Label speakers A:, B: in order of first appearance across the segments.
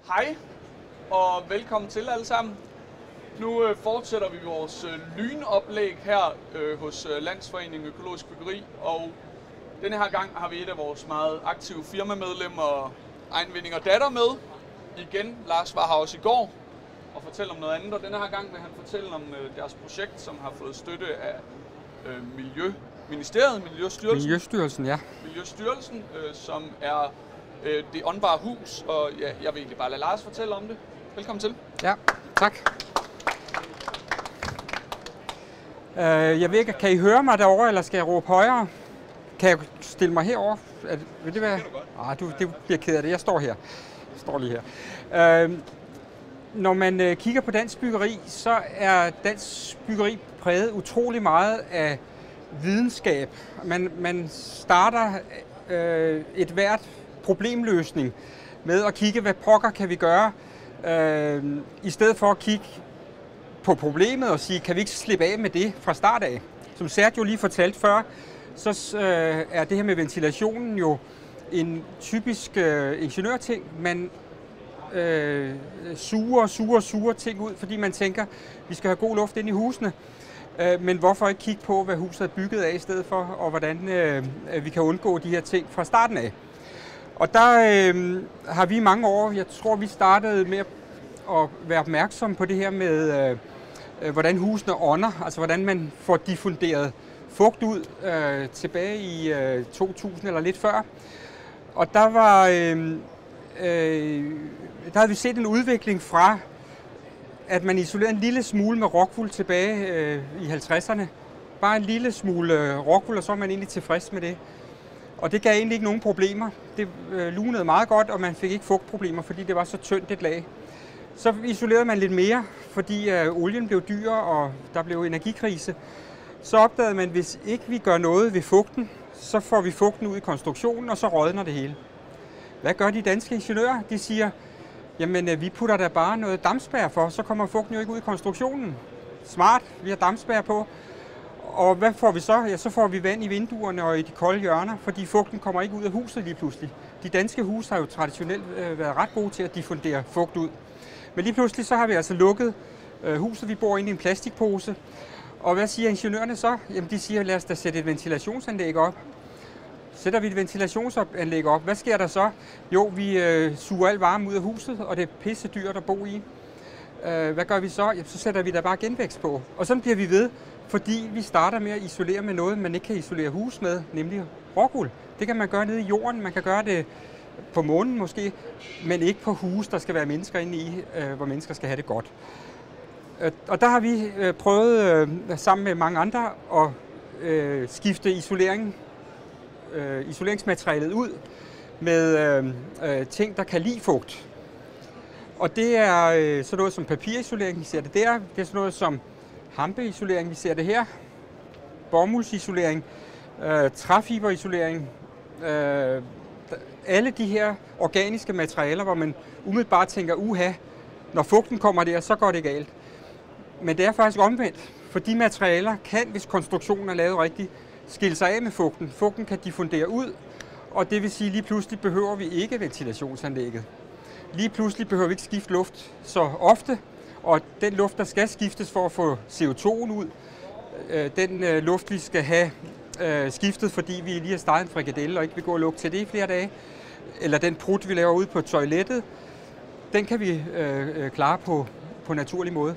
A: Hej og velkommen til alle sammen. Nu fortsætter vi vores lynoplæg her hos Landsforeningen Økologisk Byggeri, og denne her gang har vi et af vores meget aktive firmamedlemmer, Ejenvinding og Datter, med. Igen, Lars var her også i går og fortælle om noget andet, og denne her gang vil han fortælle om deres projekt, som har fået støtte af Miljøstyrelsen,
B: ja.
A: Miljøstyrelsen, som er det åndbare hus, og ja, jeg vil egentlig bare lade Lars fortælle om det. Velkommen til.
B: Ja, tak. Jeg ved ikke, kan I høre mig derovre, eller skal jeg råbe højere? Kan jeg stille mig herover? Vil det være? Det bliver ked af det. Jeg står her. Jeg står lige her. Når man kigger på dansk byggeri, så er dansk byggeri præget utrolig meget af videnskab. Man starter et hvert problemløsning med at kigge, hvad pokker kan vi gøre, i stedet for at kigge på problemet og sige, kan vi ikke slippe af med det fra start af? Som Sergio lige fortalte før, så er det her med ventilationen jo en typisk ingeniørting. Man suger ting ud, fordi man tænker, vi skal have god luft ind i husene. Men hvorfor ikke kigge på, hvad huset er bygget af i stedet for, og hvordan vi kan undgå de her ting fra starten af? Og der har vi i mange år, jeg tror vi startede med at være opmærksomme på det her med, hvordan husene ånder, altså hvordan man får diffunderet fugt ud tilbage i 2000 eller lidt før. Og der havde vi set en udvikling fra, at man isolerede en lille smule med rockwool tilbage i 50'erne. Bare en lille smule rockwool, og så var man egentlig tilfreds med det. Og det gav egentlig ikke nogen problemer. Det lunede meget godt, og man fik ikke fugtproblemer, fordi det var så tyndt et lag. Så isolerede man lidt mere, fordi olien blev dyr, og der blev energikrise. Så opdagede man, at hvis ikke vi gør noget ved fugten, så får vi fugten ud i konstruktionen, og så rådner det hele. Hvad gør de danske ingeniører? De siger, jamen vi putter der bare noget dampspærre for, så kommer fugten jo ikke ud i konstruktionen. Smart, vi har dampspærre på. Og hvad får vi så? Ja, så får vi vand i vinduerne og i de kolde hjørner, fordi fugten kommer ikke ud af huset lige pludselig. De danske huse har jo traditionelt været ret gode til at diffundere fugt ud. Men lige pludselig så har vi altså lukket huset, vi bor inde i en plastikpose. Og hvad siger ingeniørerne så? Jamen de siger, lad os da sætte et ventilationsanlæg op. Sætter vi et ventilationsanlæg op, hvad sker der så? Jo, vi suger al varme ud af huset, og det er pisse dyrt at bo i. Hvad gør vi så? Jamen, så sætter vi da bare genvækst på. Og sådan bliver vi ved, fordi vi starter med at isolere med noget, man ikke kan isolere hus med, nemlig rockwool. Det kan man gøre nede i jorden, man kan gøre det på månen måske, men ikke på huse, der skal være mennesker inde i, hvor mennesker skal have det godt. Og der har vi prøvet sammen med mange andre at skifte isoleringsmaterialet ud med ting, der kan lide fugt. Og det er sådan noget som papirisolering, vi ser det der. Det er sådan noget som hampeisolering, vi ser det her. Bomuldsisolering, træfiberisolering. Alle de her organiske materialer, hvor man umiddelbart tænker, uha, når fugten kommer der, så går det galt. Men det er faktisk omvendt, for de materialer kan, hvis konstruktionen er lavet rigtigt, skille sig af med fugten. Fugten kan diffundere ud, og det vil sige, at lige pludselig behøver vi ikke ventilationsanlægget. Lige pludselig behøver vi ikke skifte luft så ofte, og den luft, der skal skiftes for at få CO2'en ud, den luft, vi skal have skiftet, fordi vi lige har steget en frikadelle og ikke vil gå og lugte til det i flere dage, eller den prut, vi laver ude på toilettet, den kan vi klare på naturlig måde.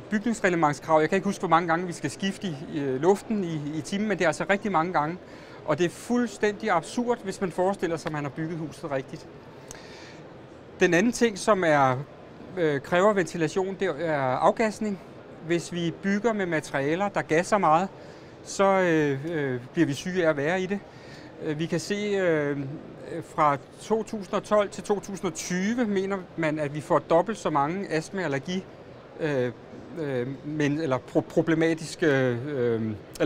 B: Bygningsreglementskrav, jeg kan ikke huske, hvor mange gange vi skal skifte i luften i timen, men det er altså rigtig mange gange. Og det er fuldstændig absurd, hvis man forestiller sig, at man har bygget huset rigtigt. Den anden ting, som kræver ventilation, det er afgasning. Hvis vi bygger med materialer, der gasser meget, så bliver vi syge af at være i det. Vi kan se fra 2012 til 2020, mener man, at vi får dobbelt så mange astma- og allergi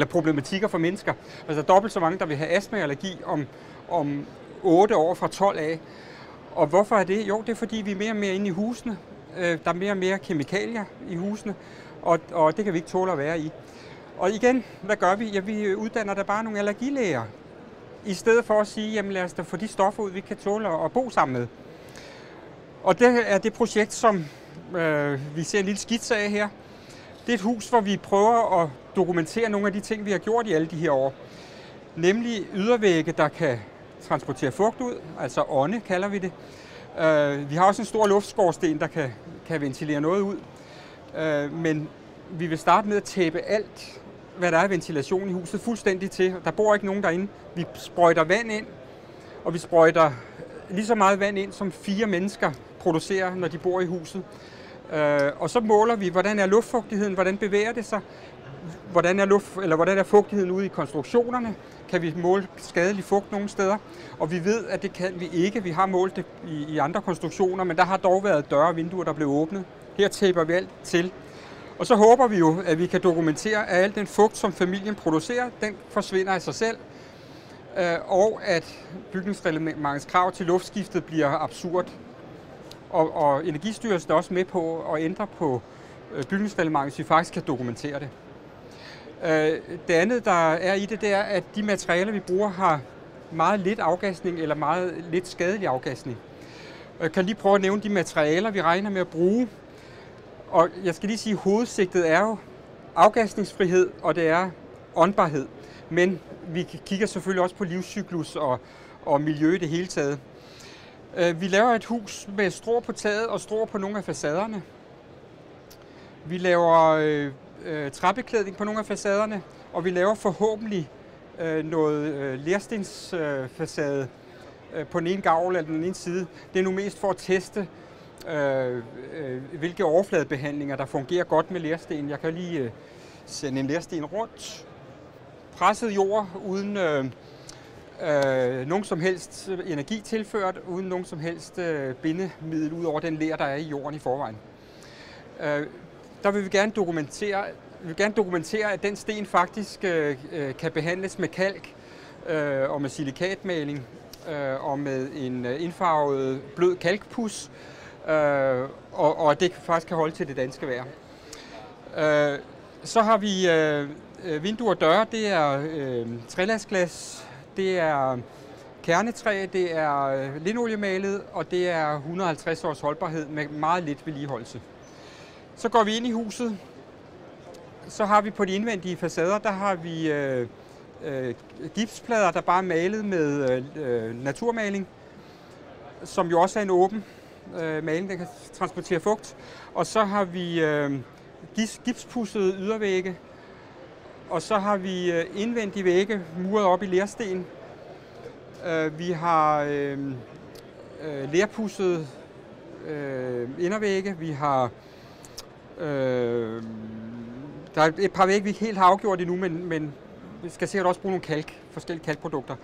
B: problematikker for mennesker. Altså dobbelt så mange, der vil have astma og allergi om 8 år fra 12 af. Og hvorfor er det? Jo, det er fordi, vi er mere og mere inde i husene. Der er mere og mere kemikalier i husene, og det kan vi ikke tåle at være i. Og igen, hvad gør vi? Ja, vi uddanner da bare nogle allergilæger, i stedet for at sige, jamen lad os da få de stoffer ud, vi kan tåle at bo sammen med. Og det er det projekt, som vi ser en lille skitse af her. Det er et hus, hvor vi prøver at dokumentere nogle af de ting, vi har gjort i alle de her år. Nemlig ydervægge, der kan transportere fugt ud, altså ånde kalder vi det. Vi har også en stor luftskorsten, der kan ventilere noget ud. Men vi vil starte med at tæppe alt, hvad der er ventilation i huset, fuldstændig til. Der bor ikke nogen derinde. Vi sprøjter vand ind, og vi sprøjter lige så meget vand ind, som 4 mennesker producerer, når de bor i huset. Og så måler vi, hvordan er luftfugtigheden, hvordan bevæger det sig, hvordan er fugtigheden ude i konstruktionerne, kan vi måle skadelig fugt nogle steder, og vi ved, at det kan vi ikke. Vi har målt det i andre konstruktioner, men der har dog været døre og vinduer, der blev åbnet. Her tæpper vi alt til. Og så håber vi jo, at vi kan dokumentere, at al den fugt, som familien producerer, den forsvinder af sig selv, og at bygningsreglementets krav til luftskiftet bliver absurd. Og Energistyrelsen er også med på at ændre på bygningsreglementet, så vi faktisk kan dokumentere det. Det andet, der er i det, det er, at de materialer, vi bruger, har meget lidt afgasning eller meget lidt skadelig afgasning. Jeg kan lige prøve at nævne de materialer, vi regner med at bruge. Og jeg skal lige sige, at hovedsigtet er jo afgasningsfrihed, og det er åndbarhed. Men vi kigger selvfølgelig også på livscyklus og miljø i det hele taget. Vi laver et hus med strå på taget og strå på nogle af facaderne. Vi laver træbeklædning på nogle af facaderne, og vi laver forhåbentlig noget lerstensfacade på den ene gavl eller den ene side. Det er nu mest for at teste, hvilke overfladebehandlinger, der fungerer godt med lersten. Jeg kan lige sende en lersten rundt. Presset jord uden nogen som helst energi tilført, uden nogen som helst bindemiddel ud over den ler, der er i jorden i forvejen. Der vil vi gerne dokumentere, at den sten faktisk kan behandles med kalk og med silikatmaling og med en indfarvet blød kalkpus, og at det faktisk kan holde til det danske vejr. Så har vi vinduer og døre, det er trælasglas, det er kernetræ, det er linoljemalet, og det er 150 års holdbarhed med meget lidt vedligeholdelse. Så går vi ind i huset, så har vi på de indvendige facader, der har vi gipsplader, der bare er malet med naturmaling, som jo også er en åben maling, der kan transportere fugt. Og så har vi gipspudsede ydervægge, og så har vi indvendige vægge muret op i lersten. Vi har lerpudsede indervægge, vi har der er et par vægge, vi ikke helt har afgjort endnu, men vi skal sikkert også bruge nogle forskellige kalkprodukter.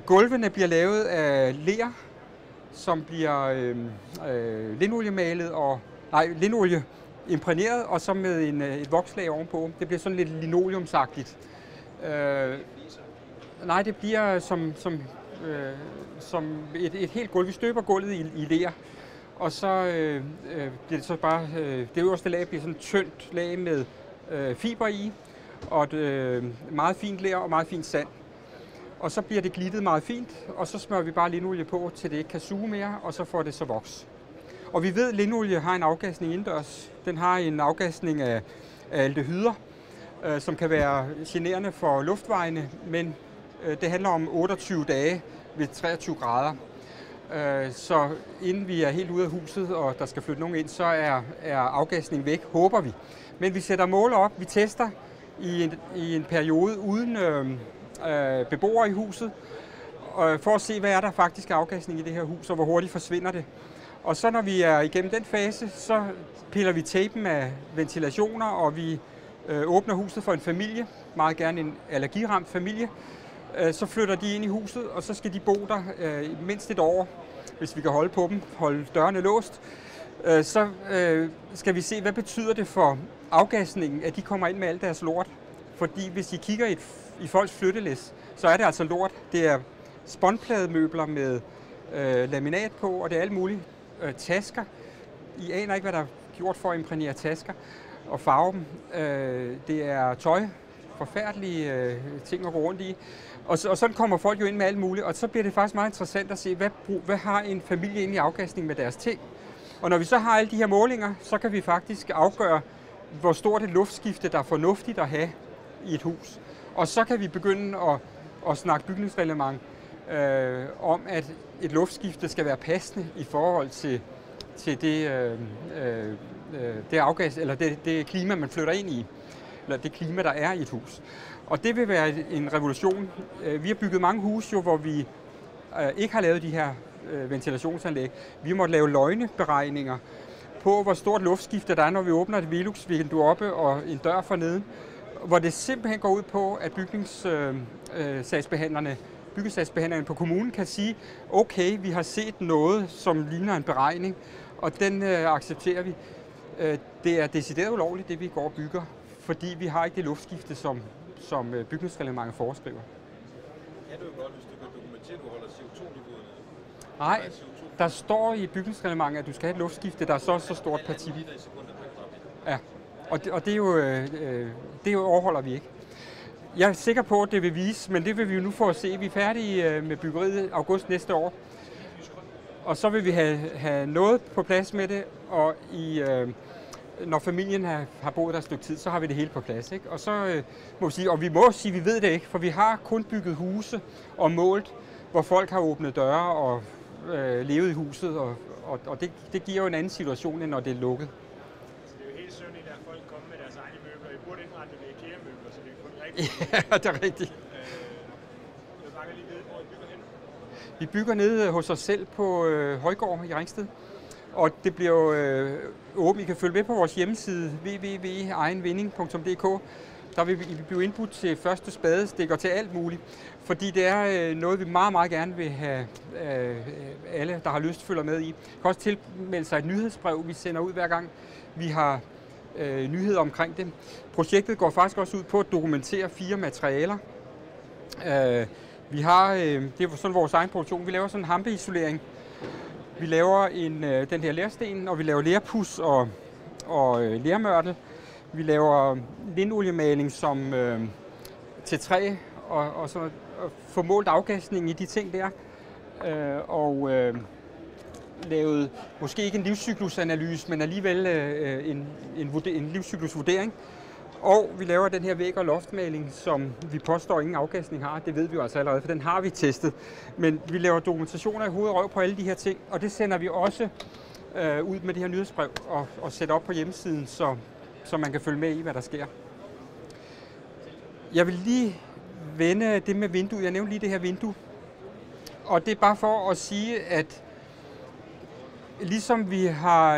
B: Gulvene bliver lavet af ler, som bliver linoliemalet linolie imprægneret, og så med et vokslag ovenpå. Det bliver sådan lidt linoleumsagtigt. Nej, det bliver som et helt gulv. Vi støber gulvet i ler, og så bliver det så bare, det øverste lag bliver sådan et tyndt lag med fiber i, og et meget fint ler og meget fint sand. Og så bliver det glittet meget fint, og så smører vi bare linolie på, til det ikke kan suge mere, og så får det så voks. Og vi ved, at linolie har en afgasning indendørs. Den har en afgasning af aldehyder, som kan være generende for luftvejene, men det handler om 28 dage ved 23 grader. Så inden vi er helt ude af huset, og der skal flytte nogen ind, så er afgasningen væk, håber vi. Men vi sætter måler op, vi tester i en periode uden beboere i huset, for at se, hvad er der faktisk afgasning i det her hus, og hvor hurtigt forsvinder det. Og så når vi er igennem den fase, så piller vi tapen af ventilationer, og vi åbner huset for en familie, meget gerne en allergiramt familie. Så flytter de ind i huset, og så skal de bo der mindst et år, hvis vi kan holde på dem, holde dørene låst. Så skal vi se, hvad betyder det for afgasningen, at de kommer ind med alt deres lort. Fordi hvis I kigger i folks flyttelæs, så er det altså lort. Det er spånplademøbler med laminat på, og det er alt muligt. Tasker. I aner ikke, hvad der er gjort for at imprægnere tasker og farve dem. Det er tøj. Forfærdelige ting at gå rundt i. Og sådan kommer folk jo ind med alt muligt, og så bliver det faktisk meget interessant at se, hvad har en familie egentlig afgasning med deres ting. Og når vi så har alle de her målinger, så kan vi faktisk afgøre, hvor stort et luftskifte, der er fornuftigt at have i et hus. Og så kan vi begynde at snakke bygningsreglement om, at et luftskifte skal være passende i forhold til det afgas, eller det klima, man flytter ind i, eller det klima, der er i et hus. Og det vil være en revolution. Vi har bygget mange huse, jo, hvor vi ikke har lavet de her ventilationsanlæg. Vi måtte lave løgneberegninger på, hvor stort luftskifte der er, når vi åbner et Velux-vindue oppe og en dør forneden, hvor det simpelthen går ud på, at byggesagsbehandlerne på kommunen kan sige, okay, vi har set noget, som ligner en beregning, og den accepterer vi. Det er decideret ulovligt, det vi går og bygger, fordi vi har ikke det luftskifte, som bygningsreglementet foreskriver.
C: Ja, det er jo godt, hvis du kan dokumentere, at du holder CO2-niveauet nede.
B: Nej, der står i bygningsreglementet, at du skal have et luftskifte, der er så stort partikel. Ja, og det overholder vi ikke. Jeg er sikker på, at det vil vise, men det vil vi jo nu få at se. Vi er færdige med byggeriet august næste år, og så vil vi have noget på plads med det, og når familien har boet der et stykke tid, så har vi det hele på plads. Ikke? Og så må vi sige, og vi må sige, vi ved det ikke, for vi har kun bygget huse og målt, hvor folk har åbnet døre og levet i huset, og det giver jo en anden situation, end når det er lukket.
D: Så det er jo helt synd, at folk kommer med deres egne møbler. I burde indrette det med IKEA-møbler, så det er kun rigtigt.
B: Ja, det er rigtigt.
D: Jeg vil bare lige vide, hvor I bygger henne.
B: Vi bygger nede hos os selv på Højgård i Ringsted. Og det bliver jo åbent. I kan følge med på vores hjemmeside www.egenvinding.dk. Der vil vi blive indbudt til første spadestik og til alt muligt. Fordi det er noget, vi meget, meget gerne vil have alle, der har lyst, følger med i. Det kan også tilmelde sig et nyhedsbrev, vi sender ud hver gang vi har nyheder omkring det. Projektet går faktisk også ud på at dokumentere 4 materialer. Vi har, det er sådan vores egen produktion, vi laver sådan en hampeisolering. Vi laver den her lersten, og vi laver lerpus og lermørtel. Vi laver lindoliemaling til træ, og så få målt afgasningen i de ting der. Lavet måske ikke en livscyklusanalyse, men alligevel en livscyklusvurdering. Og vi laver den her væg- og loftmaling, som vi påstår ingen afgasning har. Det ved vi jo altså allerede, for den har vi testet. Men vi laver dokumentationer i hoved og røv på alle de her ting, og det sender vi også ud med det her nyhedsbrev og sætter op på hjemmesiden, så man kan følge med i, hvad der sker. Jeg vil lige vende det med vinduet. Jeg nævnte lige det her vindue. Og det er bare for at sige, at ligesom vi har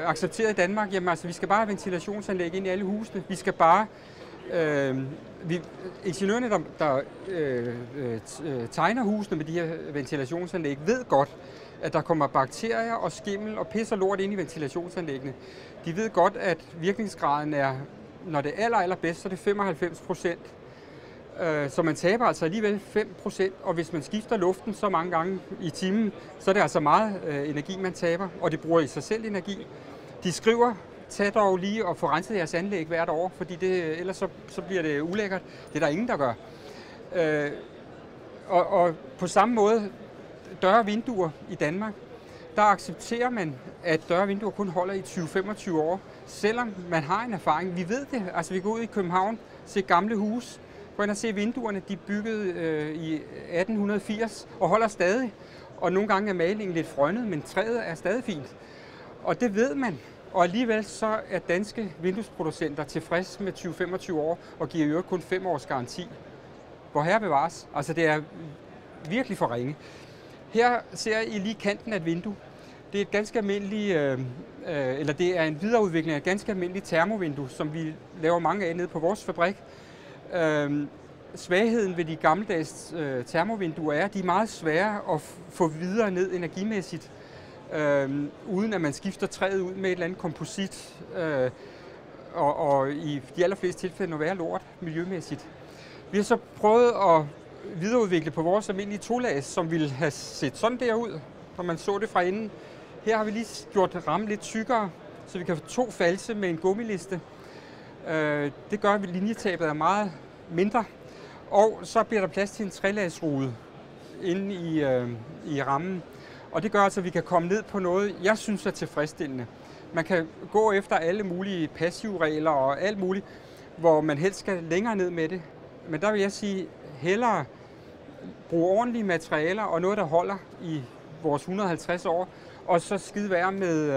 B: accepteret i Danmark, jamen altså vi skal bare have ventilationsanlæg ind i alle husene. Vi skal bare ingeniørerne, der tegner husene med de her ventilationsanlæg, ved godt, at der kommer bakterier og skimmel og pis og lort ind i ventilationsanlæggene. De ved godt, at virkningsgraden er, når det er allerbedst, så er det 95%. Så man taber altså alligevel 5%, og hvis man skifter luften så mange gange i timen, så er det altså meget energi, man taber, og det bruger i sig selv energi. De skriver, tag dog lige og få renset jeres anlæg hvert år, fordi ellers så bliver det ulækkert. Det er der ingen, der gør. Og på samme måde, døre og vinduer i Danmark, der accepterer man, at døre og vinduer kun holder i 20-25 år, selvom man har en erfaring. Vi ved det. Altså vi går ud i København, ser gamle huse, gå ind og se vinduerne, de er bygget i 1880 og holder stadig. Og nogle gange er malingen lidt frønnet, men træet er stadig fint. Og det ved man. Og alligevel så er danske vinduesproducenter tilfreds med 20-25 år og giver jo kun 5 års garanti. Hvor herre bevares. Altså det er virkelig for ringe. Her ser I lige kanten af et vindue. Det er et ganske almindeligt, eller det er en videreudvikling af et ganske almindeligt termovindue, som vi laver mange af nede på vores fabrik. Svagheden ved de gammeldags termovinduer er, at de er meget svære at få videre ned energimæssigt, uden at man skifter træet ud med et eller andet komposit, og i de allerfleste tilfælde noget værre lort miljømæssigt. Vi har så prøvet at videreudvikle på vores almindelige tolags, som ville have set sådan der ud, når man så det fra inden. Her har vi lige gjort rammen lidt tykkere, så vi kan få 2 false med en gummiliste. Det gør, at linjetabet er meget mindre. Og så bliver der plads til en 3-lagsrude inde i rammen. Og det gør altså, at vi kan komme ned på noget, jeg synes er tilfredsstillende. Man kan gå efter alle mulige passive regler og alt muligt, hvor man helst skal længere ned med det. Men der vil jeg sige, hellere bruge ordentlige materialer og noget, der holder i vores 150 år, og så skide være med,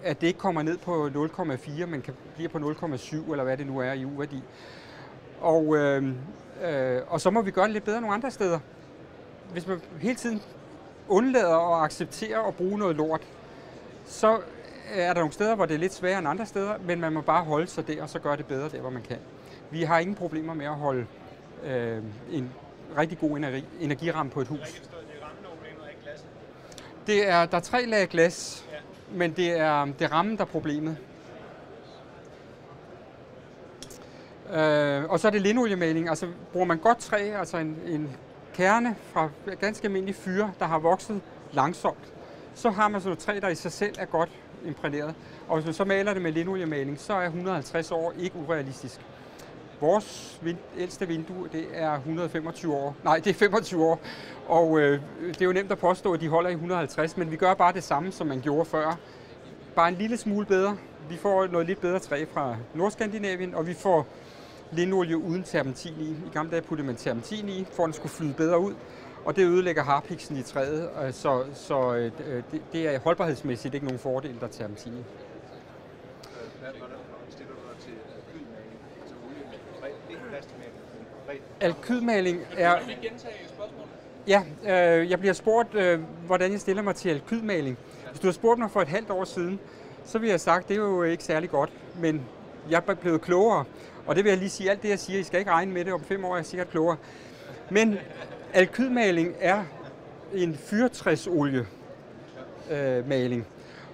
B: at det ikke kommer ned på 0,4, men kan blive på 0,7, eller hvad det nu er i U-værdi. Og så må vi gøre det lidt bedre nogle andre steder. Hvis man hele tiden undlader at acceptere at bruge noget lort, så er der nogle steder, hvor det er lidt sværere end andre steder, men man må bare holde sig der, og så gøre det bedre der, hvor man kan. Vi har ingen problemer med at holde en rigtig god energiramme på et hus. Der er 3 lag glas, men det er rammen, der er problemet. Og så er det linoliemaling. Altså bruger man godt træ, altså en kerne fra ganske almindelig fyre, der har vokset langsomt, så har man sådan noget træ, der i sig selv er godt imprægneret. Og hvis man så maler det med linoliemaling, så er 150 år ikke urealistisk. Vores ældste vindue, det er 125 år. Nej, det er 25 år. Og det er jo nemt at påstå, at de holder i 150, men vi gør bare det samme, som man gjorde før. Bare en lille smule bedre. Vi får noget lidt bedre træ fra Nordskandinavien, og vi får linolie uden terpentin i. I gamle dage puttede man terpentin i, for at den skulle flyde bedre ud. Og det ødelægger harpiksen i træet, så det er holdbarhedsmæssigt ikke nogen fordel, der er terpentin i. Alkydmaling er... Ja, jeg bliver spurgt, hvordan jeg stiller mig til alkydmaling. Hvis du har spurgt mig for et halvt år siden, så vil jeg have sagt, at det er jo ikke særlig godt, men jeg er blevet klogere. Og det vil jeg lige sige, alt det jeg siger, I skal ikke regne med det, om 5 år er jeg sikkert klogere. Men alkydmaling er en fyrtræsolie-maling.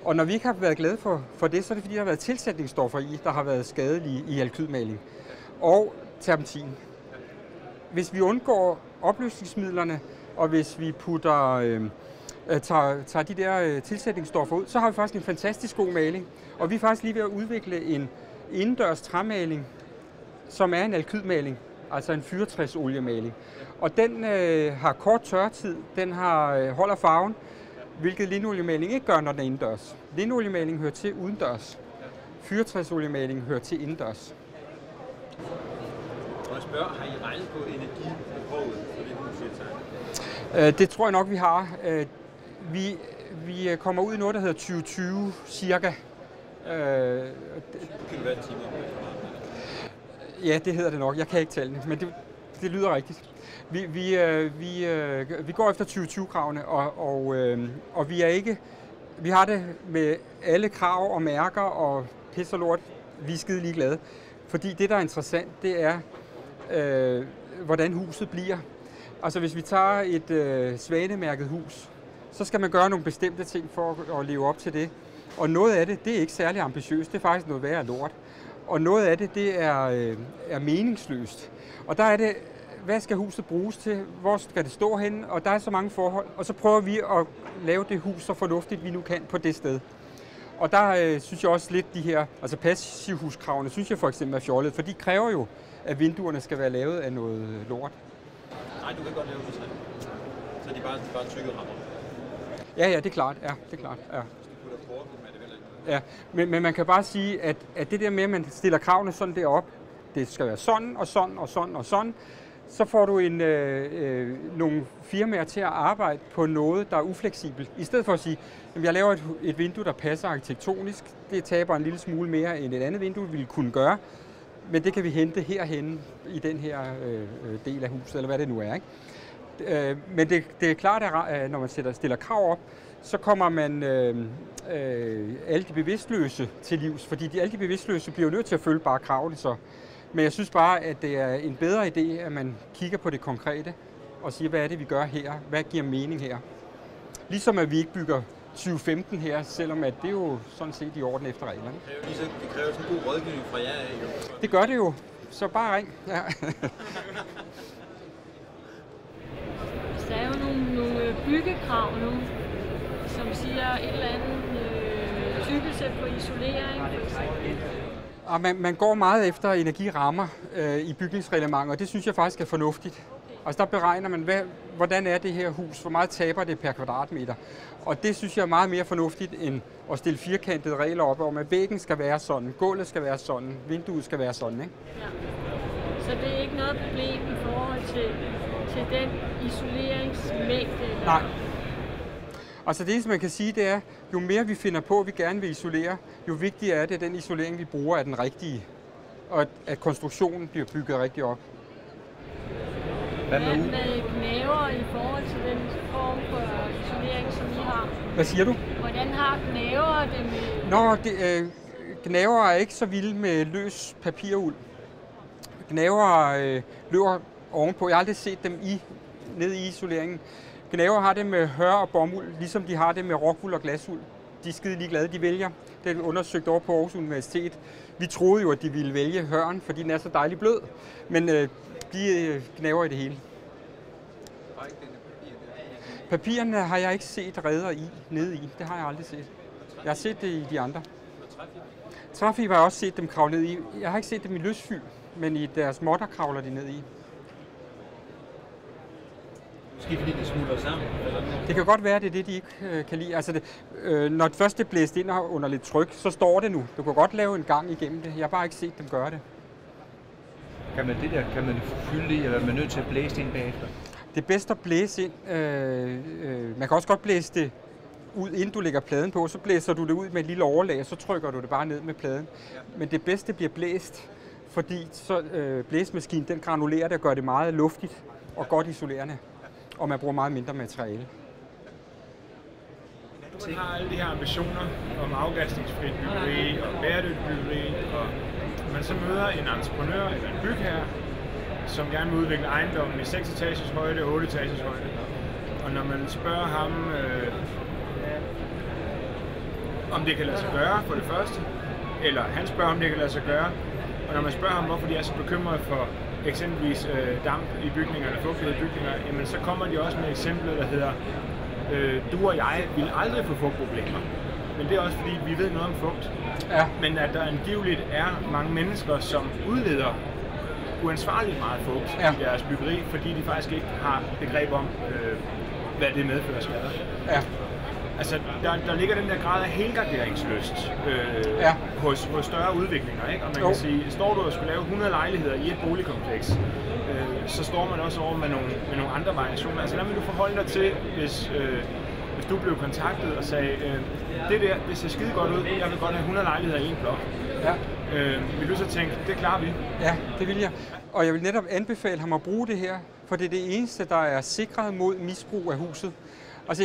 B: Og når vi ikke har været glade for det, så er det fordi, der har været tilsætningsstoffer i, der har været skadelige i alkydmaling. Og terpentin. Hvis vi undgår opløsningsmidlerne, og hvis vi tager de der tilsætningsstoffer ud, så har vi faktisk en fantastisk god maling. Og vi er faktisk lige ved at udvikle en indendørs træmaling, som er en alkydmaling, altså en fyrtræsoliemaling. Og den har kort tørretid, den holder farven, hvilket linoliemaling ikke gør, når den er indendørs. Linoliemaling hører til udendørs. Fyrtræsoliemaling hører til indendørs.
C: Og jeg spørger, har I regnet på energibehovet for det hus, I tegner?
B: Det tror jeg nok, vi har. Vi kommer ud i noget, der hedder 2020 cirka.
C: Kilowatt-timer?
B: Ja, det hedder det nok. Jeg kan ikke tælle det, men det lyder rigtigt. Vi går efter 2020-kravene, og vi har det med alle krav og mærker og pis og lort. Vi er skide ligeglade. Fordi det, der er interessant, det er, hvordan huset bliver. Altså hvis vi tager et svanemærket hus, så skal man gøre nogle bestemte ting for at leve op til det. Og noget af det er ikke særlig ambitiøst, det er faktisk noget værre lort. Og noget af det er meningsløst. Og der er det, hvad skal huset bruges til, hvor skal det stå henne, og der er så mange forhold. Og så prøver vi at lave det hus så fornuftigt, vi nu kan på det sted. Og der synes jeg også lidt de her, altså passivhuskravene, synes jeg for eksempel er fjollet, for de kræver jo, at vinduerne skal være lavet af noget lort.
C: Nej, du kan godt lave det selv. Så de bare tykke rammer.
B: Ja, det er klart. Ja, det er klart. Ja.
C: Hvis du putter porten, er det vel ikke?
B: Ja, men man kan bare sige, at det der med, at man stiller kravene sådan derop, det skal være sådan og sådan og sådan og sådan, så får du nogle firmaer til at arbejde på noget, der er ufleksibelt. I stedet for at sige, at jeg laver et vindue, der passer arkitektonisk, det taber en lille smule mere, end et andet vindue ville kunne gøre, men det kan vi hente herhenne i den her del af huset, eller hvad det nu er. Ikke? Men det er klart, at når man stiller krav op, så kommer man alle de bevidstløse til livs, fordi alle de bevidstløse bliver nødt til at følge bare kravene så. Men jeg synes bare, at det er en bedre idé, at man kigger på det konkrete og siger, hvad er det, vi gør her? Hvad giver mening her? Ligesom at vi ikke bygger 2015 her, selvom at det er jo sådan set i orden efter reglerne.
C: Det kræver sådan en god rådgivning fra jer af, jo.
B: Det gør det jo. Så bare ring. Ja.
E: Der er jo nogle byggekrav nu, som siger et eller andet tykkelse på isolering, for eksempel.
B: Og man går meget efter energirammer i bygningsreglementer, og det synes jeg faktisk er fornuftigt.
E: Okay.
B: Altså der beregner man, hvordan er det her hus, hvor meget taber det per kvadratmeter. Og det synes jeg er meget mere fornuftigt end at stille firkantede regler op om, at væggen skal være sådan, gulvet skal være sådan, vinduet skal være sådan, ikke?
E: Ja. Så det er ikke noget problem i forhold til den isoleringsmængde?
B: Nej. Altså det, som man kan sige, det er, jo mere vi finder på, at vi gerne vil isolere, jo vigtigere er det, at den isolering, vi bruger, er den rigtige. Og at konstruktionen bliver bygget rigtig op.
E: Hvad med gnaver i forhold til den form for isolering, som I har?
B: Hvad siger du?
E: Hvordan har gnaver det med?
B: Gnaver er ikke så vilde med løs papiruld. Gnaver løber ovenpå. Jeg har aldrig set dem nede i isoleringen. Gnaver har det med hør og bomuld, ligesom de har det med rockwool og glasuld. De er skide ligeglade, de vælger. Det er undersøgt over på Aarhus Universitet. Vi troede jo, at de ville vælge høren, fordi den er så dejligt blød. Men de gnaver i det hele. Papirerne har jeg ikke set reder nede i. Det har jeg aldrig set. Jeg har set det i de andre. Træfiber har jeg også set dem kravle ned i. Jeg har ikke set dem i løsfyld, men i deres måtter kravler de ned i.
C: Måske fordi de smuldrer sammen?
B: Det kan godt være, det er det, de ikke kan lide. Altså når det først er blæst ind under lidt tryk, så står det nu. Du kan godt lave en gang igennem det. Jeg har bare ikke set dem gøre det.
F: Kan man fylde i, eller er man nødt til at blæse ind bagefter?
B: Det er bedst at blæse ind. Man kan også godt blæse det ud, inden du lægger pladen på. Så blæser du det ud med et lille overlag, og så trykker du det bare ned med pladen. Men det bedste bliver blæst, fordi så blæsemaskinen den granulerer det og gør det meget luftigt og godt isolerende. Og man bruger meget mindre materiale.
D: Man har alle de her ambitioner om afgasningsfrit byggeri og bæredygtigt byggeri, og man så møder en entreprenør eller en bygherre, som gerne vil udvikle ejendommen i 6 etagers højde og 8 etagers højde. Og når man spørger ham, om det kan lade sig gøre for det første, eller han spørger, om det kan lade sig gøre, og når man spørger ham, hvorfor de er så bekymrede for eksempelvis damp i bygninger eller fugtighed i bygninger, jamen så kommer de også med eksempler, der hedder du og jeg vil aldrig få fugtproblemer. Men det er også fordi, vi ved noget om fugt.
B: Ja.
D: Men at der angiveligt er mange mennesker, som udleder uansvarligt meget fugt i deres byggeri, fordi de faktisk ikke har begreb om, hvad det medfører skader.
B: Ja.
D: Altså, der ligger den der grad af helgarderingslyst hos større udviklinger, ikke? Og man kan sige, står du og skulle lave 100 lejligheder i et boligkompleks, så står man også over med nogle andre variationer. Altså, hvad vil du forholde dig til, hvis du blev kontaktet og sagde, det ser skide godt ud, jeg vil godt have 100 lejligheder i en blok.
B: Ja.
D: Vil du så tænke, det klarer vi?
B: Ja, det vil jeg. Og jeg vil netop anbefale ham at bruge det her, for det er det eneste, der er sikret mod misbrug af huset. Altså,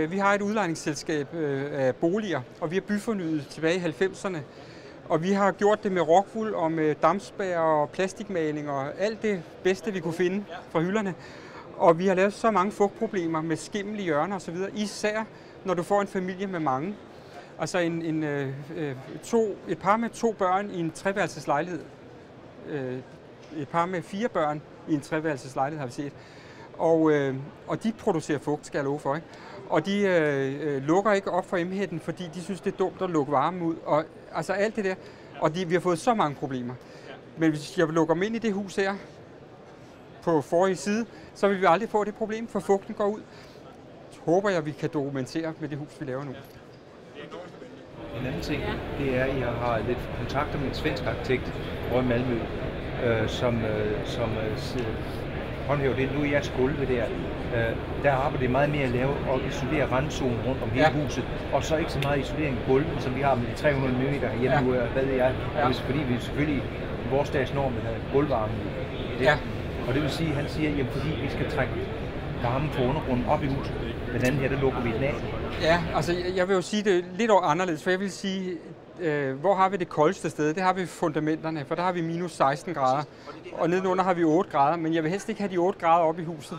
B: vi har et udlejningsselskab af boliger, og vi har byfornyet tilbage i 90'erne. Og vi har gjort det med rockwool og med dampspærrer og plastikmaling og alt det bedste, vi kunne finde fra hylderne. Og vi har lavet så mange fugtproblemer med skimmel i hjørner osv., især når du får en familie med mange. Altså et par med 2 børn i en 3-værelseslejlighed. Et par med 4 børn i en 3-værelseslejlighed har vi set. Og de producerer fugt, skal jeg love for, ikke? Og de lukker ikke op for emhætten, fordi de synes, det er dumt at lukke varmen ud. Og altså alt det der. Og vi har fået så mange problemer. Men hvis jeg lukker dem ind i det hus her, på forrige side, så vil vi aldrig få det problem, for fugten går ud. Håber jeg, vi kan dokumentere med det hus, vi laver nu.
F: En anden ting, det er, at jeg har lidt kontakter med en svensk arkitekt over i Malmø, som håndhæver det. Nu er jeres gulve der arbejder det meget mere at lave og isolere randzonen rundt om hele huset, og så ikke så meget isolering i gulven, som vi har med de 300 mm herhjemme, hvad ved jeg. Fordi vi selvfølgelig i vores dags norm vil have gulvvarme i det. Og det vil sige, han siger, jamen fordi vi skal trække varmen fra undergrunden op i huset. Den anden her, der lukker vi den af.
B: Ja, altså jeg vil jo sige det lidt anderledes, for jeg vil sige, hvor har vi det koldeste sted? Det har vi fundamenterne, for der har vi minus 16 grader, og nedenunder har vi 8 grader, men jeg vil helst ikke have de 8 grader op i huset.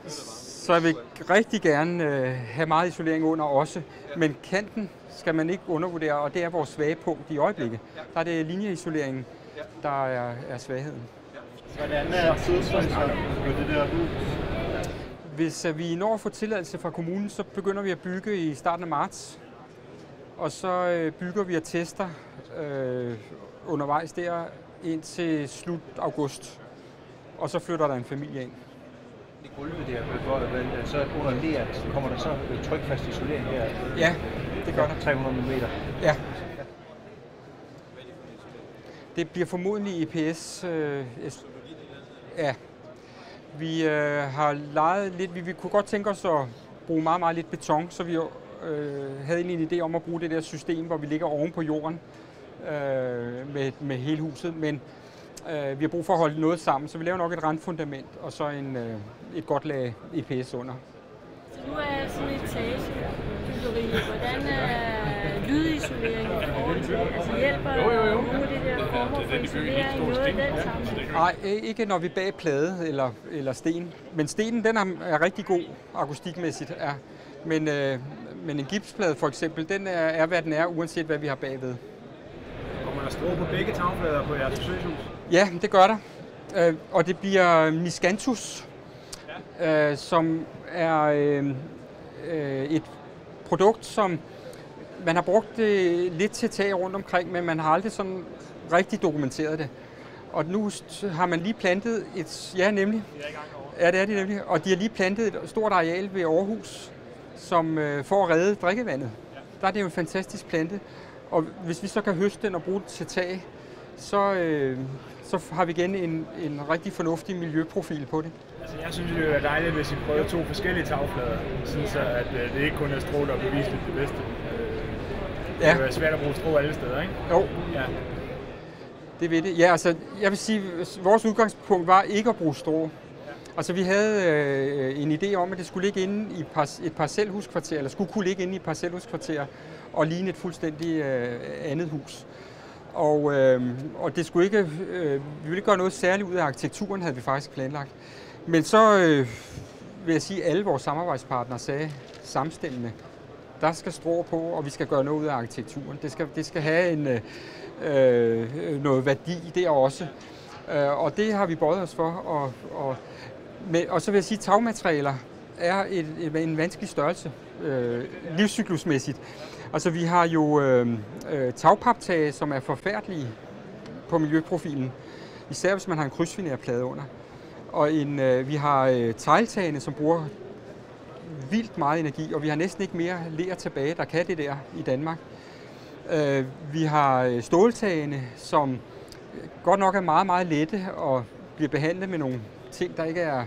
B: Så jeg vil rigtig gerne have meget isolering under også, men kanten skal man ikke undervurdere, og det er vores svage punkt i øjeblikket. Der er det linjeisoleringen, der er svagheden.
G: Hvordan er tidsfrister på det der hus?
B: Hvis vi når at få tilladelse fra kommunen, så begynder vi at bygge i starten af marts. Og så bygger vi og tester undervejs der indtil slut august. og så flytter der en familie ind.
F: Det gulvet der, så under leret, kommer der så trykfast isolering her?
B: Ja, det gør der.
F: 300 mm?
B: Ja. Det bliver formodentlig EPS. Ja. Vi har lejet lidt. Vi kunne godt tænke os at bruge meget, meget lidt beton, så vi havde egentlig en idé om at bruge det der system, hvor vi ligger oven på jorden med hele huset. Men vi har brug for at holde noget sammen, så vi laver nok et randfundament og så et godt lag EPS under.
E: Så nu er sådan et etagebyggeri. Hvordan er lydisolering i forhold til? Altså hjælper nogle af det der former for isolering noget af den sammenhæng?
B: Nej, ikke når vi bag plade eller sten. Men stenen den er rigtig god akustikmæssigt. Ja. Men en gipsplade for eksempel, den er hvad den er, uanset hvad vi har bagved.
D: Kommer der strå på begge tagflader på jeres besøgshus?
B: Ja, det gør der. Og det bliver Miscanthus, som er et produkt, som man har brugt lidt til tag rundt omkring, men man har aldrig sådan rigtig dokumenteret det. Og nu har man lige plantet et... Ja, nemlig. Ja, det er de nemlig. Og de har lige plantet et stort areal ved Aarhus, som for at redde drikkevandet. Der er det jo en fantastisk plante. Og hvis vi så kan høste den og bruge den til tag, så har vi igen en rigtig fornuftig miljøprofil på det.
D: Altså, jeg synes, det er dejligt, hvis I prøver 2 forskellige tagflader, så at det ikke kun er strå, der er bevisligt det bedste. Det er svært at bruge strå alle steder, ikke?
B: Jo.
D: Ja.
B: Det ved det. Ja, altså, jeg vil sige, vores udgangspunkt var ikke at bruge strå. Altså, vi havde en idé om, at det skulle ligge inde i et parcelhuskvarter, eller skulle kunne ligge inde i et parcelhuskvarter og ligne et fuldstændig andet hus. Og det skulle ikke, vi ville ikke gøre noget særligt ud af arkitekturen, havde vi faktisk planlagt. Men så vil jeg sige, at alle vores samarbejdspartnere sagde samstemmende, der skal strå på, og vi skal gøre noget ud af arkitekturen. Det skal have noget værdi der også. Og det har vi bøjet os for. Og så vil jeg sige, at tagmaterialer er en vanskelig størrelse, livscyklusmæssigt. Altså vi har jo tagpaptage, som er forfærdelige på miljøprofilen, især hvis man har en krydsfinerplade under. Og vi har tegltagene, som bruger vildt meget energi, og vi har næsten ikke mere ler tilbage, der kan det der i Danmark. Vi har ståltagene, som godt nok er meget, meget lette og bliver behandlet med nogle ting, der ikke er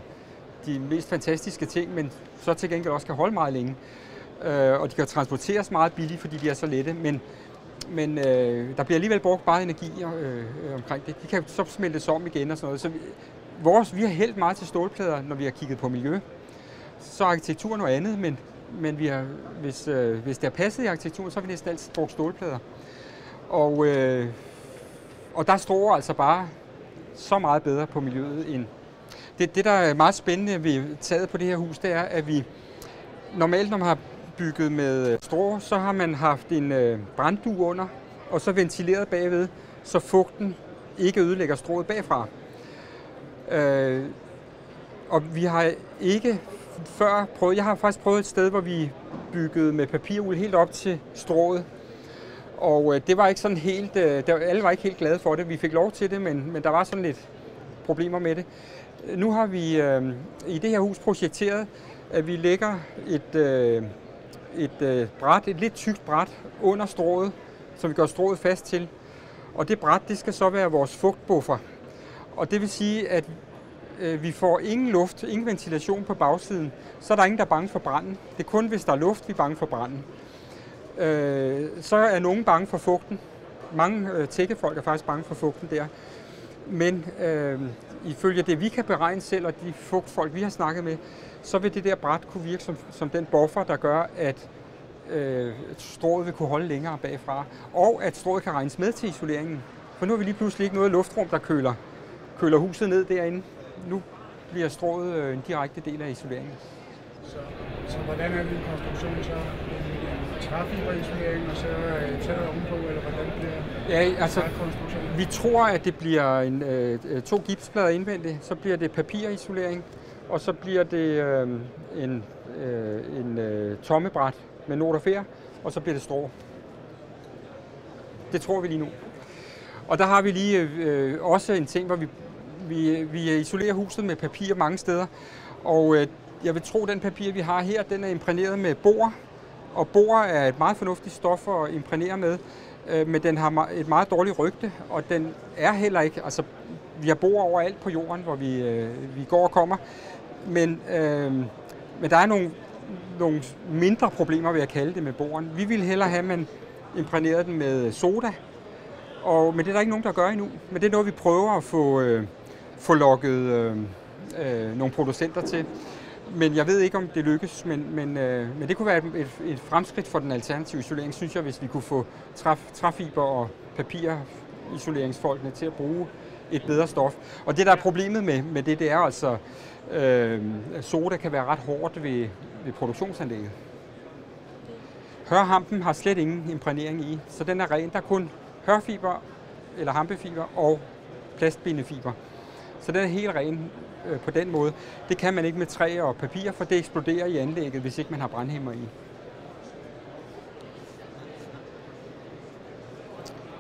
B: de mest fantastiske ting, men så til gengæld også kan holde meget længe. Og de kan transporteres meget billigt, fordi de er så lette, men der bliver alligevel brugt meget energi omkring det. De kan så smeltes om igen og sådan noget. Så vi har hældt meget til stålplader, når vi har kigget på miljø. Så er arkitektur noget andet, men vi har, hvis det er passet i arkitekturen, så har vi næsten altid brugt stålplader. Og der står altså bare så meget bedre på miljøet end... Det, der er meget spændende ved taget på det her hus, det er, at vi normalt, når man har bygget med strå, så har man haft en branddug under, og så ventileret bagved, så fugten ikke ødelægger strået bagfra. Og vi har ikke før prøvet, jeg har faktisk prøvet et sted, hvor vi byggede med papiruld helt op til strået. Og det var ikke sådan helt, alle var ikke helt glade for det. Vi fik lov til det, men der var sådan lidt problemer med det. Nu har vi i det her hus projekteret, at vi lægger et lidt tykt bræt under strået, som vi gør strået fast til. Og det bræt, det skal så være vores fugtbuffer. Og det vil sige, at vi får ingen luft, ingen ventilation på bagsiden, så er der ingen, der er bange for branden. Det er kun, hvis der er luft, vi er bange for branden. Så er nogen bange for fugten. Mange tækkefolk er faktisk bange for fugten der. Men ifølge det, vi kan beregne selv, og de fugtfolk, vi har snakket med, så vil det der bræt kunne virke som den buffer, der gør, at strået vil kunne holde længere bagfra, og at strået kan regnes med til isoleringen. For nu har vi lige pludselig ikke noget luftrum, der køler huset ned derinde. Nu bliver strået en direkte del af isoleringen.
H: Så hvordan er det konstruktionen så? Træfiber-isolering og så taget ovenpå, eller hvordan bliver
B: altså, vi tror, at det bliver 2 gipsplader indvendigt, så bliver det papirisolering, og så bliver det en tommebræt med noterfer, og så bliver det strå. Det tror vi lige nu. Og der har vi lige også en ting, hvor vi isolerer huset med papir mange steder, og jeg vil tro, at den papir, vi har her, den er imprægneret med bor, og bor er et meget fornuftigt stof at imprægnere med, men den har et meget dårligt rygte, og den er heller ikke, altså vi har bor overalt på jorden, hvor vi går og kommer, men der er nogle mindre problemer, vil jeg kalde det, med boren. Vi ville hellere have, at man imprægnerede den med soda, men det er der ikke nogen, der gør endnu. Men det er noget, vi prøver at få lokket nogle producenter til. Men jeg ved ikke, om det lykkes, men det kunne være et fremskridt for den alternative isolering, synes jeg, hvis vi kunne få træfiber og papirisoleringsfolkene til at bruge et bedre stof. Og det, der er problemet med det er altså, soda kan være ret hårdt ved produktionsanlægget. Hørhampen har slet ingen imprægnering i, så den er ren. Der er kun hørfiber eller hampefiber og plastbindefiber. Så den er helt ren på den måde. Det kan man ikke med træ og papir, for det eksploderer i anlægget, hvis ikke man har brandhæmmer i.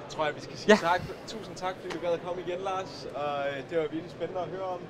C: Jeg tror, vi skal sige tak. Tusind tak, fordi du gad at komme igen, Lars. Og det var virkelig spændende at høre om.